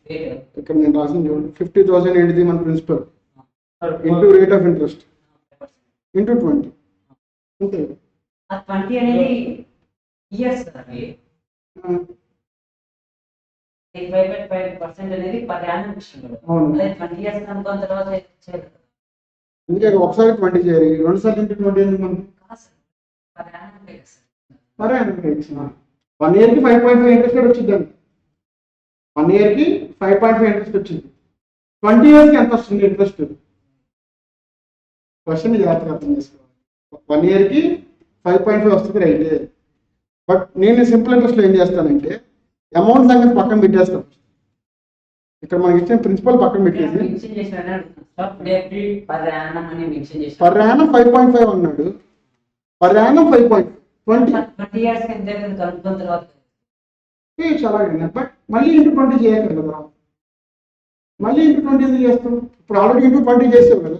రేట్ ఇక్కడ నేను రాసింది చూడండి. 50,000 ఏంటిది మన principal sir, into rate of interest into 20 అంతే. ఆ 20 అనేది ఇయర్స్ సార్. అవి 5.5% అనేది పర్ యానం ఇస్తుంది. అవును, అదే 20 ఇయర్స్ అనుకున్న తర్వాత చేయాలి కదా. అందుకే ఒకసారి 20 చేయాలి, 2 సార్లు ఇంటూ 20 ఎందుకు మనకి? కాదు సార్, పర్ యానం కదా సార్. సరే అనుకుంటే ఇచ్చిన 1 ఇయర్కి 5.5 ఇంట్రెస్ట్ వచ్చింది అండి. 1 ఇయర్కి 5.5 ఇంట్రెస్ట్ వచ్చింది. 20 ఇయర్స్కి ఎంత వస్తుంది ఇంట్రెస్ట్? క్వశ్చన్ జాగ్రత్తగా అర్థం చేసుకోవాలి. 1 ఇయర్కి 5.5 వస్తుంది రైతే. బట్ నేను సింపుల్ ఇంట్రెస్ట్లో ఏం చేస్తానంటే అమౌంట్ సంగతి పక్కన పెట్టేస్తాం. ఇక్కడ మనకి ఇచ్చిన ప్రిన్సిపల్ పక్కన పెట్టేసి మెన్షన్ చేసినారని అడుగుతున్నాను సార్. ఇప్పుడే పర్ యానం అని మెన్షన్ చేశారు. పర్ యానం 5.5 అన్నాడు. పర్ యానం 5.5 20 20 ఇయర్స్ ఎంత కనుక్కున్న తర్వాత చాలా బట్ మళ్ళీ ఇంటూ 20 చేయగలరు కదా. మళ్ళీ ఇంటూ 20 ఎందుకు చేస్తాం? ఇప్పుడు ఆల్రెడీ ఇంటూ 20 చేసావు కదా.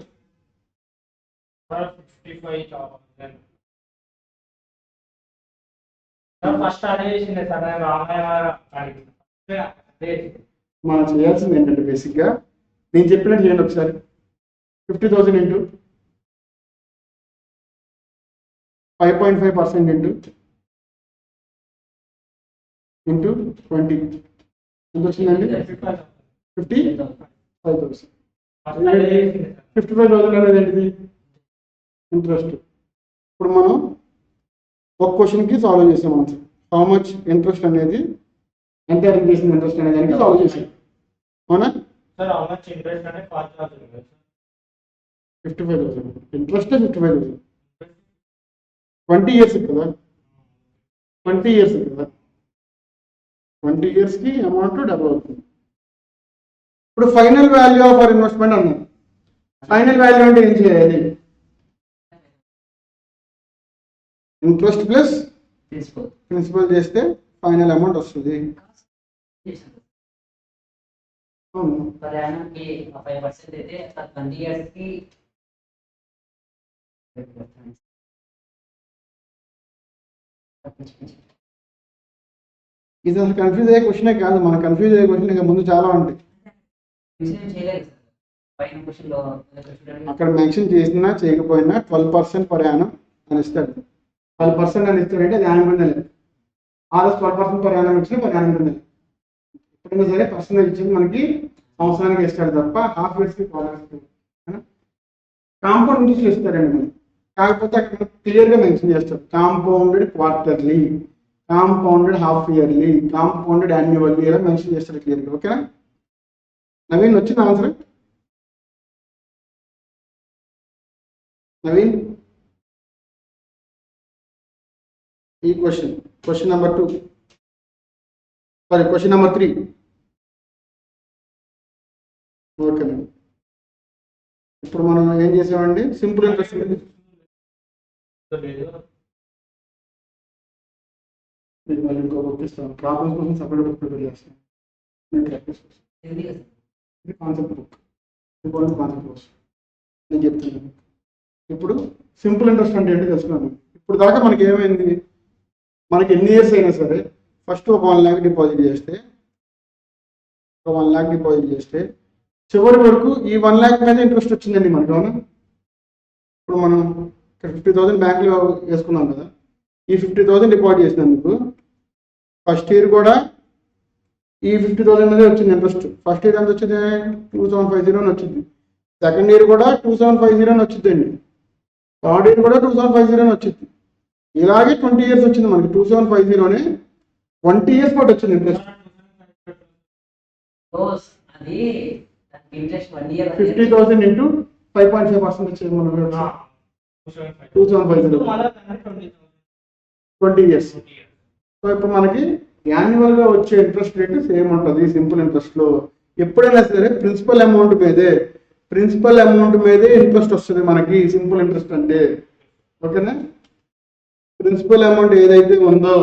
సార్ 55 చాలు. సార్ ఫస్ట్ అదే చేసిండే సార్, నేను రామాయణ అడిగింది. అదే మనం చేయాల్సింది ఏంటంటే బేసిక్గా నేను చెప్పినట్టు చేయండి ఒకసారి. 50,000 ఇంటూ 5.5% ఇంటూ 20 ఎంత వచ్చిందండి? 55,000. ఫస్ట్ అదే చేసిండే సార్. 55,000 అనేది ఏంటిది? ఇంట్రెస్ట్. ఇప్పుడు మనం ఒక క్వశ్చన్కి సాల్వ్ చేసాం ఆన్సర్. హౌ మచ్ ఇంట్రెస్ట్ అనేది ఎంత ఎర్న్ చేసింది ఇంట్రెస్ట్ అనే దానికి సాల్వ్ చేసాం, అవునా? సార్ హౌ మచ్ ఇంట్రెస్ట్ అంటే 40,000 కదా సార్. 55,000 ఇంట్రెస్ట్ 55,000 20 ఇయర్స్ కదా. 20 ఇయర్స్ కదా. 20 ఇయర్స్కి అమౌంట్ డబుల్ అవుతుంది. ఇప్పుడు final value of our investment అన్నాం. ఫైనల్ వాల్యూ అంటే ఏం చేయాలి? ఇంట్రెస్ట్ ప్లస్ ప్రిన్సిపల్ ప్రిన్సిపల్ చేస్తే ఫైనల్ అమౌంట్ వస్తుంది. చేశారు. అవును, పర్ యానంకి 5% అయితే 20 ఇయర్స్కి ఇది అసలు కన్ఫ్యూజ్ అయ్యే క్వశ్చనే కాదు. మన కన్ఫ్యూజ్ అయ్యే క్వశ్చన్ ఇంకా ముందు చాలా ఉంటాయి. మెన్షన్ చేయలేదు సార్. పైన క్వశ్చన్లో అక్కడ మెన్షన్ చేసినా చేయకపోయినా 12% పర్ యానం అని ఇస్తాడు. 12% అని ఇస్తాడంటే అది యానం కింద లేదు. ఆల్రెడీ 12% పర్ యానం ఇచ్చినా పర్ యానం కింద లేదు. ఎప్పుడైనా సరే పర్సెంటేజ్ ఇచ్చింది మనకి సంవత్సరానికి ఇస్తాడు తప్ప హాఫ్ ఇయర్స్కి క్వార్టర్స్కి. కాంపౌండ్ ఇంట్రెస్ట్ ఇస్తాడండి మనకి. కాకపోతే అక్కడ క్లియర్గా మెన్షన్ చేస్తారు compounded quarterly, compounded half yearly, compounded annually ఇలా మెన్షన్ చేస్తారు క్లియర్గా. ఓకేనా? నవీన్ వచ్చింది ఆన్సర్? నవీన్ ఈ question number 2 sorry question number 3. ఓకేనండి. ఇప్పుడు మనం ఏం చేసామండి? సింపుల్ ఇంట్రెస్ట్ లేదు. మీకు మళ్ళీ ఇంకో బుక్ ఇస్తాను. ప్రాబ్లమ్స్ కోసం సపరేట్ బుక్ ప్రిపేర్ చేస్తాను. నేను ప్రాక్టీస్ కోసం ఉంది కదా సార్. ఇది కాన్సెప్ట్ బుక్. ఇంపార్టెంట్ కాన్సెప్ట్ కోసం నేను చెప్తున్నాను. ఇప్పుడు సింపుల్ ఇంట్రెస్ట్ అంటే ఏంటి తెలుసుకున్నాను. ఇప్పుడు దాకా మనకి ఏమైంది? మనకి ఎన్ని ఇయర్స్ అయినా సరే ఫస్ట్ ఒక 1 lakh డిపాజిట్ చేస్తే చివరి వరకు ఈ 1 lakh మీద ఇంట్రెస్ట్ వచ్చిందండి మనకి, అవునా? ఇప్పుడు మనం 50,000 బ్యాంకులో వేసుకున్నాం కదా, ఈ 50,000 డిపాజిట్ చేసినందుకు ఫస్ట్ ఇయర్ కూడా ఈ 50,000 అనేది వచ్చింది ఇంట్రెస్ట్. ఫస్ట్ ఇయర్ ఎంత వచ్చింది? 2,750 అని వచ్చింది. సెకండ్ ఇయర్ కూడా 2,750 అని వచ్చిందండి. థర్డ్ ఇయర్ కూడా 2,750 అని వచ్చింది. ఇలాగే 20 ఇయర్స్ వచ్చింది మనకి. 2,750 20 ఇయర్స్ పాటు వచ్చింది ఇంట్రెస్ట్. అది ఇంట్రెస్ట్ 1 ఇయర్ 50,000 ఇంటూ 5.5% వచ్చింది మనం 2,750 20 ఇయర్స్. సో ఇప్పుడు మనకి యాన్యువల్ గా వచ్చే ఇంట్రెస్ట్ రేట్ సేమ్ ఉంటుంది సింపుల్ ఇంట్రెస్ట్ లో. ఎప్పుడైనా సరే ప్రిన్సిపల్ అమౌంట్ మీదే ఇంట్రెస్ట్ వస్తుంది మనకి సింపుల్ ఇంట్రెస్ట్ అంటే. ఓకేనా? ప్రిన్సిపల్ అమౌంట్ ఏదైతే ఉందో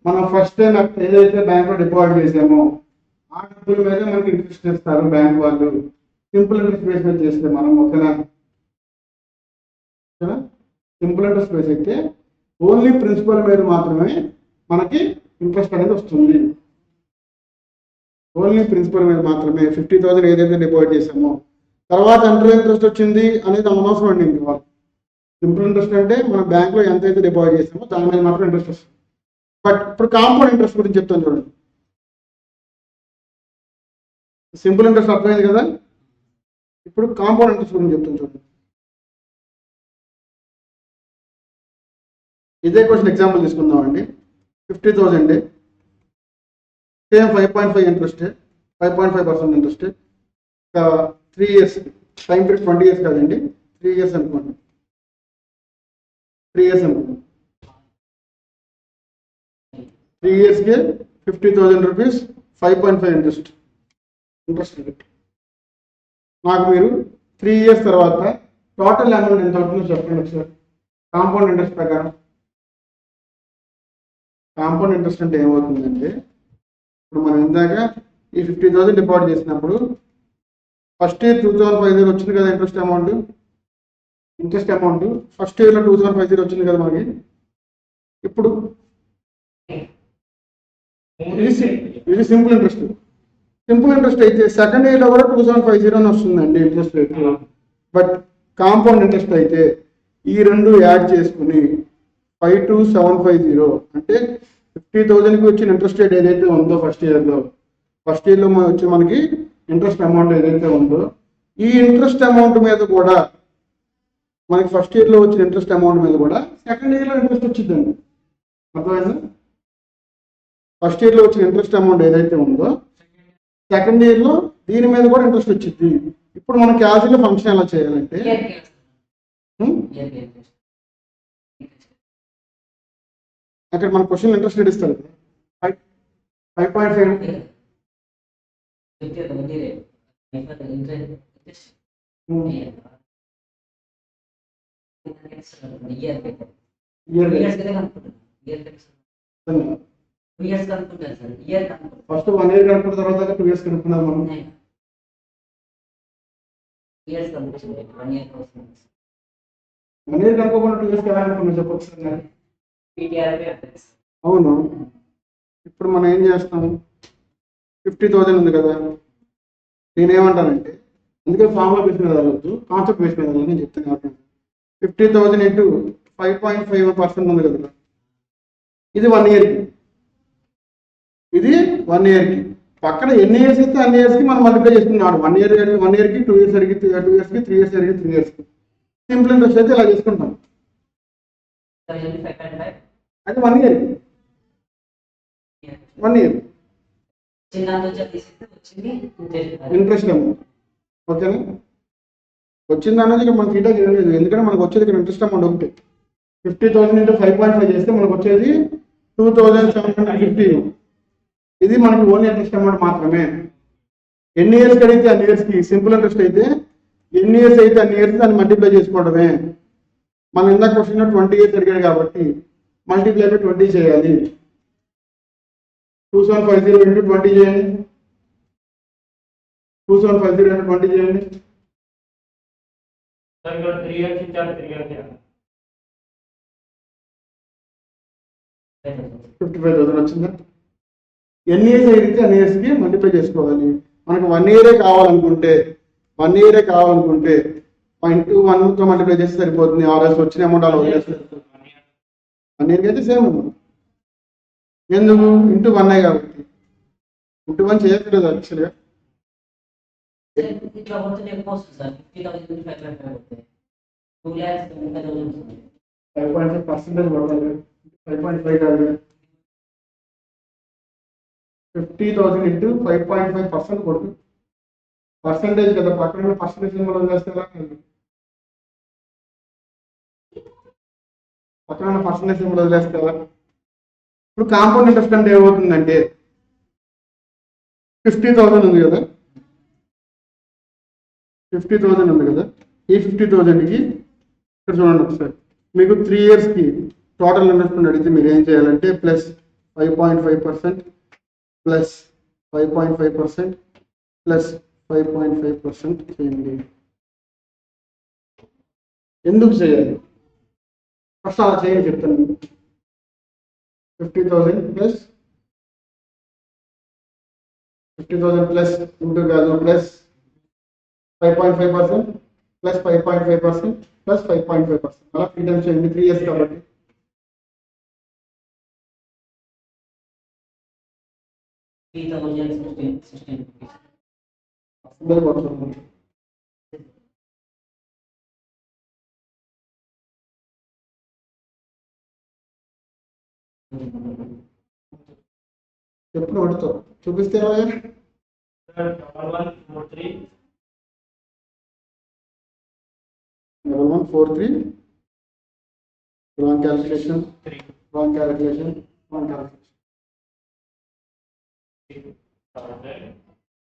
మనం ఫస్ట్ టైం ఏదైతే బ్యాంక్ లో డిపాజిట్ చేసామో ఆ డబ్బుల మీద మనకి ఇంట్రెస్ట్ ఇస్తారు బ్యాంక్ వాళ్ళు. సింపుల్ ఇంట్రెస్ట్ బేస్ మీద చేస్తే మనం. ఓకేనా? సింపుల్ ఇంట్రెస్ట్ బేస్ అయితే ఓన్లీ ప్రిన్సిపల్ మీద మాత్రమే మనకి ఇంట్రెస్ట్ అనేది వస్తుంది. ఓన్లీ ప్రిన్సిపల్ మీద మాత్రమే. 50,000 ఏదైతే డిపాజిట్ చేసామో తర్వాత ఎంత ఇంట్రెస్ట్ వచ్చింది అనేది అనవసరం అండి. ఇంక సింపుల్ ఇంట్రెస్ట్ అంటే మన బ్యాంక్ లో ఎంత అయితే డిపాజిట్ చేసామో దాని మీద మాత్రం ఇంట్రెస్ట్ వస్తుంది. బట్ ఇప్పుడు కాంపౌండ్ ఇంట్రెస్ట్ గురించి చెప్తాను చూడండి. సింపుల్ ఇంట్రెస్ట్ అర్థమైంది కదా, ఇప్పుడు కాంపౌండ్ ఇంట్రెస్ట్ గురించి చెప్తాను చూడండి. ఇదే క్వశ్చన్ ఎగ్జాంపుల్ తీసుకుందామండి. 50,000 same 5.5 interest, 5.5% interest. 3 years time period 20 years కాదండి, 3 ఇయర్స్ అనుకోండి. 3 ఇయర్స్ అనుకోండి. 3 ఇయర్స్కి 50,000 రూపీస్ 5.5 ఇంట్రెస్ట్ రేట్. నాకు మీరు 3 ఇయర్స్ తర్వాత టోటల్ అమౌంట్ ఎంత అవుతుందో చెప్పండి ఒకసారి కాంపౌండ్ ఇంట్రెస్ట్ ప్రకారం. కాంపౌండ్ ఇంట్రెస్ట్ అంటే ఏమవుతుందంటే, ఇప్పుడు మనం ఇందాక ఈ 50,000 డిపాజిట్ చేసినప్పుడు ఫస్ట్ ఇయర్ 2,750 వచ్చింది కదా ఇంట్రెస్ట్ అమౌంట్. ఫస్ట్ ఇయర్లో 2,750 వచ్చింది కదా మనకి. ఇప్పుడు ఇది సింపుల్ ఇంట్రెస్ట్ అయితే సెకండ్ ఇయర్లో కూడా 2,750 అని వస్తుందండి interest rate. But compound interest అయితే ఈ రెండు యాడ్ చేసుకుని 5,2,750 అంటే 50,000కి వచ్చిన ఇంట్రెస్ట్ రేట్ ఏదైతే ఉందో ఫస్ట్ ఇయర్లో వచ్చి మనకి ఇంట్రెస్ట్ అమౌంట్ ఏదైతే ఉందో ఈ ఇంట్రెస్ట్ అమౌంట్ మీద కూడా మనకి ఫస్ట్ ఇయర్లో వచ్చిన ఇంట్రెస్ట్ అమౌంట్ మీద కూడా సెకండ్ ఇయర్లో ఇంట్రెస్ట్ వచ్చిందండి. అర్థమైందా? ఫస్ట్ ఇయర్లో వచ్చిన ఇంట్రెస్ట్ అమౌంట్ ఏదైతే ఉందో సెకండ్ ఇయర్లో దీని మీద కూడా ఇంట్రెస్ట్ వచ్చింది. ఇప్పుడు మనం క్యాల్కులేట్ ఫంక్షన్ ఎలా చేయాలంటే అక్కడ మన క్వశ్చన్ ఇంట్రెస్ట్ రేట్ ఇస్తారు 5.5. ఫస్ట్ 1 ఇయర్ కనుక్కున్న తర్వాత 2 ఇయర్స్ కనుక్కున్నాం మనం. 1 ఇయర్ కనుక్కోకుండా 2 ఇయర్స్ ఎలా అనుకున్నాం చెప్పొచ్చు. అవును. ఇప్పుడు మనం ఏం చేస్తాం, 50,000 ఉంది కదా, నేనేమంటానంటే అందుకే ఫార్ములా బేస్ మీద వెళ్ళొద్దు, కాన్సెప్ట్ బేస్ మీద వెళ్ళాలని చెప్తాను. 50,000 ఇంటూ 5.5% ఉంది కదా, ఇది 1 ఇయర్కి. పక్కన ఎన్ని ఇయర్స్ ఇస్తే అన్ని ఇయర్స్కి మనం మల్టిప్లై చేసుకున్నాడు. 1 ఇయర్కి 2 ఇయర్స్ అడిగి 2 ఇయర్స్కి 3 ఇయర్స్ అడిగి 3 ఇయర్స్కి. సింపుల్ ఇంట్రెస్ట్ అయితే ఇలా చేసుకుంటాం. అది 1 ఇయర్. Interest amount. ఓకేనా? వచ్చింది అనేది ఇక్కడ మనకి డీటెయిల్ చేయలేదు, ఎందుకంటే మనకు వచ్చేది ఇక్కడ ఇంట్రెస్ట్ అమౌంట్ ఒకటి. 50,000 ఇంటూ 5.5 చేస్తే మనకు వచ్చేది 2,750. ఇది మనకి ఓన్లీ ఇంట్రెస్ట్ అమౌంట్ మాత్రమే. ఎన్ని ఇయర్స్ అడిగితే అన్ని ఇయర్స్కి. సింపుల్ ఇంట్రెస్ట్ అయితే ఎన్ని ఇయర్స్ అయితే అన్ని ఇయర్స్ దాన్ని మల్టిప్లై చేసుకోవడమే. మనం ఇందాక క్వశ్చన్ 20 ఇయర్స్ అడిగాడు కాబట్టి మల్టిప్లై బై 20 చేయాలి. 2,750 ఇంటూ 20 చేయండి. 2,750 ఇంటూ 20 చేయండి. 55,000 వచ్చిందా? ఎన్ని ఇయర్స్ అడిగితే అన్ని ఇయర్స్కి మల్టిప్లై చేసుకోవాలి. మనకు 1 ఇయరే కావాలనుకుంటే 0.21తో మల్టిప్లై చేస్తే సరిపోతుంది. ఆర్ఎస్ వచ్చిన అమౌంట్ అలా వదిలేస్తుంది. 1 ఇయర్కి అయితే సేమ్ ఎందుకు ఇంటూ 1 కాబట్టి ఇంటూ 1 చేయట్లేదు యాక్చువల్గా. ఇట్లా పోతే ఎక్కువ వస్తుంది సార్. 50,000 5,500 2 lakhs 25,000 5.5% పడుతుంది. 5.5 కాదు 50,000 ఇంటూ 5.5% పడుతుంది. పర్సంటేజ్ కదా, పక్కన పర్సంటేజ్ మనం చేస్తే పక్కన పర్సంటేజ్ వదిలేస్తే ఇప్పుడు కాంపౌండ్ ఇంట్రెస్ట్ అంటే ఏమవుతుందంటే 50,000 ఉంది కదా, 50,000 ఉంది కదా, ఈ 50,000కి ఇక్కడ చూడండి ఒకసారి, మీకు 3 ఇయర్స్కి టోటల్ ఇన్వెస్ట్మెంట్ అడిగితే మీరు ఏం చేయాలంటే ప్లస్ 5.5% ప్లస్ 5.5% ప్లస్ 5.5% చేయండి. ఎందుకు చేయాలి ఫస్ట్ అలా చేయండి చెప్తాను. 50,000 ప్లస్ 50,000 ప్లస్ ఇంటూ కాదు ప్లస్ 5.5% ప్లస్ 5.5% ప్లస్ 5.5% అలా 3 టైమ్స్ చేయండి. 3 ఇయర్స్ కాబట్టి 3,016 ఎప్పుడు పడుతావు చూపిస్తే 1143 1143 wrong calculation 3 wrong calculation wrong calculation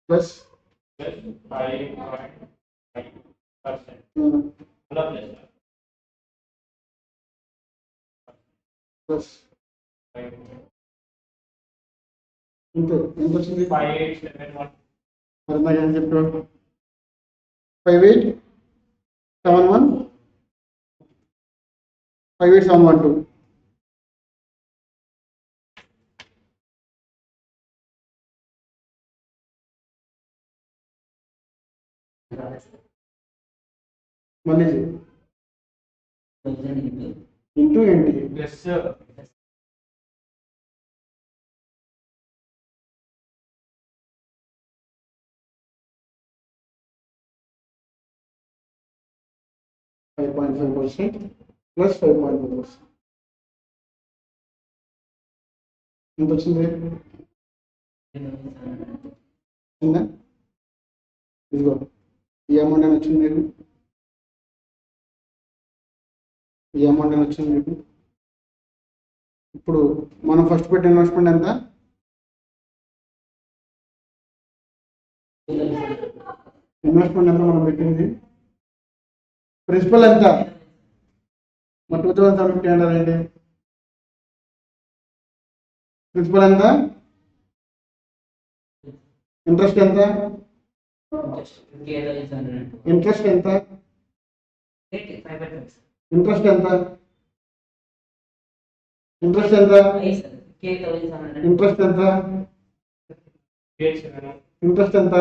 plus 5.5% plus ఎంత వచ్చింది 5871 మరి నాకు ఏం చెప్పావు 5871 5871 మళ్ళీ ఇంటూ ఏంటి ప్లస్ 5.5% ప్లస్ 5.5%. ఎంత వచ్చింది వచ్చిందా? ఇదిగో ఈ అమౌంట్ అని వచ్చింది మీకు, ఈ అమౌంట్ అని వచ్చింది మీకు. ఇప్పుడు మనం ఫస్ట్ పెట్టిన ఇన్వెస్ట్మెంట్ ఎంత? ఇన్వెస్ట్మెంట్ ఎంత మనం పెట్టింది? ప్రిన్సిపల్ ఎంత? మరి 2,750 అంటారండి. ప్రిన్సిపల్ ఎంత? ఇంట్రెస్ట్ ఎంత? ఇంట్రెస్ట్ ఎంత? ఇంట్రెస్ట్ ఎంత? ఇంట్రెస్ట్ ఎంత? ఇంట్రెస్ట్ ఎంత? ఇంట్రెస్ట్ ఎంత?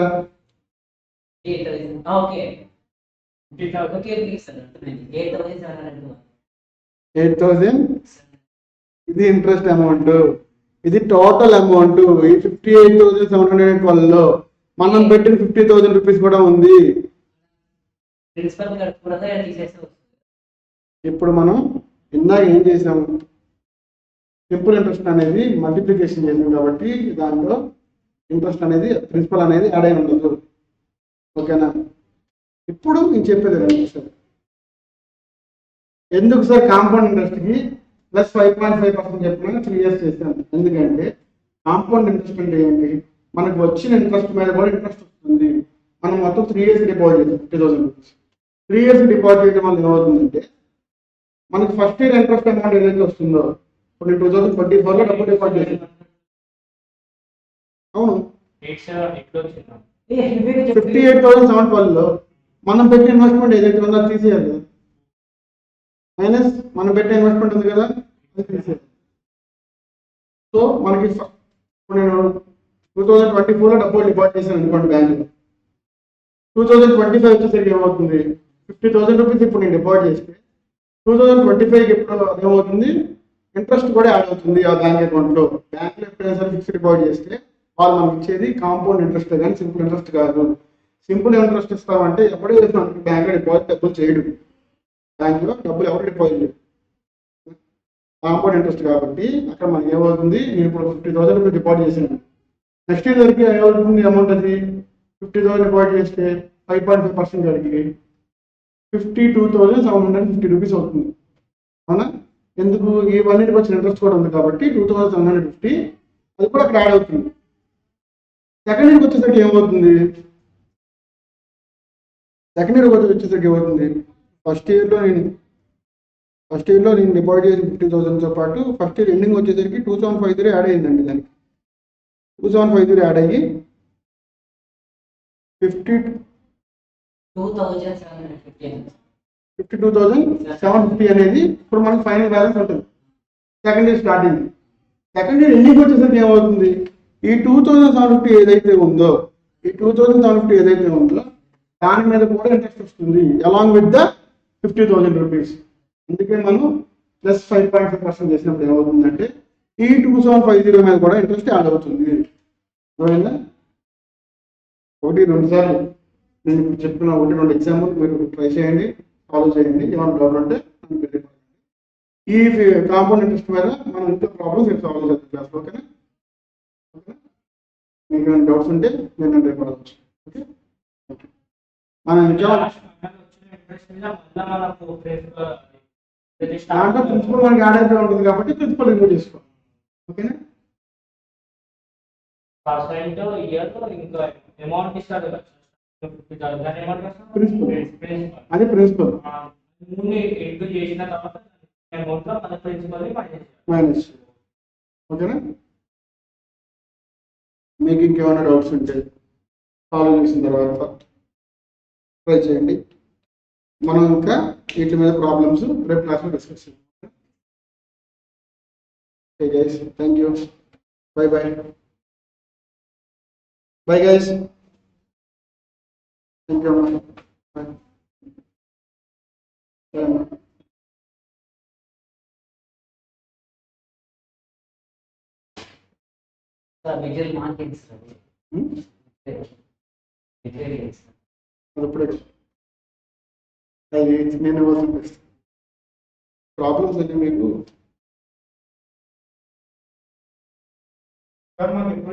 8,000. ఇది ఇంట్రెస్ట్ అమౌంట్, ఇది టోటల్ అమౌంట్. ఈ 58,712లో మనం పెట్టిన 50,000 రూపీస్ కూడా ఉంది. ఇప్పుడు మనం ఇందాక ఏం చేసాము, సింపుల్ ఇంట్రెస్ట్ అనేది మల్టిప్లికేషన్ చేసాం కాబట్టి దాంట్లో ఇంట్రెస్ట్ అనేది ప్రిన్సిపల్ అనేది యాడ్ అయి ఉండదు. ఓకేనా? ఇప్పుడు నేను చెప్పేది సార్, ఎందుకు సార్ కాంపౌండ్ ఇంట్రెస్ట్కి ప్లస్ 5.5% చెప్పిన 3 ఇయర్స్ చేశాను. ఎందుకంటే కాంపౌండ్ ఇంట్రెస్ట్ అంటే ఏంటి, మనకు వచ్చిన ఇంట్రెస్ట్ మీద కూడా ఇంట్రెస్ట్ వస్తుంది. మనం మొత్తం 3 ఇయర్స్ డిపాజిట్ చేసాం 50,000 రూపీస్. 3 ఇయర్స్ డిపాజిట్ చేయడం వల్ల ఏమవుతుందంటే మనకి ఫస్ట్ ఇయర్ ఇంట్రెస్ట్ అమౌంట్ ఏదైతే వస్తుందో, ఇప్పుడు నేను 2024లో డబ్బులు డిపాజిట్ చేసాను. అవును, 58,712లో మనం పెట్టిన ఇన్వెస్ట్మెంట్ ఏదైతే ఉందో అది తీసేయాలి. మైనస్ మనం పెట్టిన ఇన్వెస్ట్మెంట్ ఉంది కదా అది తీసేయాలి. సో మనకి ఇప్పుడు నేను 2024లో డబ్బులు డిపాజిట్ చేశాను అనుకోండి బ్యాంకులో, 2025 వచ్చేసరికి ఏమవుతుంది, 50,000 రూపీస్ ఇప్పుడు నేను డిపాజిట్ చేస్తే 2025కి ఎప్పుడు ఏమవుతుంది, ఇంట్రెస్ట్ కూడా యాడ్ అవుతుంది ఆ బ్యాంక్ అకౌంట్లో. బ్యాంక్లో ఎప్పుడైనా సరే ఫిక్స్డ్ డిపాజిట్ చేస్తే వాళ్ళు మనకి ఇచ్చేది కాంపౌండ్ ఇంట్రెస్ట్ కానీ సింపుల్ ఇంట్రెస్ట్ కాదు. సింపుల్ ఇంట్రెస్ట్ ఇస్తామంటే ఎప్పుడే మనకి బ్యాంక్లో డిపాజిట్ డబ్బులు చేయడు, బ్యాంక్లో డబ్బులు ఎవరు డిపాజిట్ చేయడు, కాంపౌండ్ ఇంట్రెస్ట్ కాబట్టి అక్కడ మనకి ఏమవుతుంది, నేను ఇప్పుడు 50,000 రూపీస్ డిపాజిట్ చేశాను, నెక్స్ట్ ఇయర్ వరకు ఏమవుతుంది అమౌంట్, అది 50,000 డిపాజిట్ చేస్తే 5.5% కలిగి 52,750 రూపీస్ అవుతుంది. అవునా? ఎందుకు, ఇవన్నిటికి వచ్చిన ఇంట్రెస్ట్ కూడా ఉంది కాబట్టి 2,750 అది కూడా అక్కడ యాడ్ అవుతుంది. సెకండ్ ఇయర్కి వచ్చేసరికి ఏమవుతుంది, ఫస్ట్ ఇయర్లో నేను డిపాజిట్ చేసిన 50,000తో పాటు ఫస్ట్ ఇయర్ ఎండింగ్ వచ్చేసరికి 2,750 యాడ్ అయ్యిందండి. దానికి 2,750 యాడ్ అయ్యి 52,750 అనేది ఇప్పుడు మనకి ఫైనల్ బ్యాలెన్స్ ఉంటుంది. Second year starting, second year ending వచ్చేసరికి ఏమవుతుంది, ఈ 2,750 ఏదైతే ఉందో దాని మీద కూడా ఇంట్రెస్ట్ వస్తుంది అలాంగ్ విత్ ద 50,000 రూపీస్. అందుకే మనం ప్లస్ 5.5% చేసినప్పుడు ఏమవుతుందంటే ఈ 2,750 మీద కూడా ఇంట్రెస్ట్ యాడ్ అవుతుంది. అర్థమైందా? 1-2 సార్లు నేను ఇప్పుడు చెప్పిన 1-2 ఎగ్జాంపుల్ మీరు ట్రై చేయండి, ఫాలో చేయండి. ఏమైనా డౌట్ ఉంటే ఈ కాంపౌండ్ ఇంట్రెస్ట్ మీద మనం ఇంట్లో ప్రాబ్లమ్స్ సాల్వ్ చేస్తాం క్లాస్. ఓకేనా? మీకు ఏమైనా డౌట్స్ ఉంటే నేను రేపు అడగచ్చు. ఓకే, మనం ఇంకా దాంట్లో ప్రిన్సిపల్ మనకి యాడ్ అయిపోయి ఉంటుంది కాబట్టి ప్రిన్సిపల్ రిమూవ్ చేసుకోవాలి. ఓకేనా? అది ప్రిన్సిపల్ మైనస్. ఓకేనా? మీకు ఇంకేమైనా డౌట్స్ ఉంటే సాల్వ్ చేసిన తర్వాత ట్రై చేయండి. మనం ఇంకా వీటి మీద ప్రాబ్లమ్స్ రేపు క్లాస్లో డిస్కస్ చేద్దాం. Okay guys, thank you, bye bye. Bye guys. Thank you. Bye. Bye. Sir, visual markings. నేను ప్రాబ్లమ్స్ అయితే మీకు సార్ మాకు ఎప్పుడు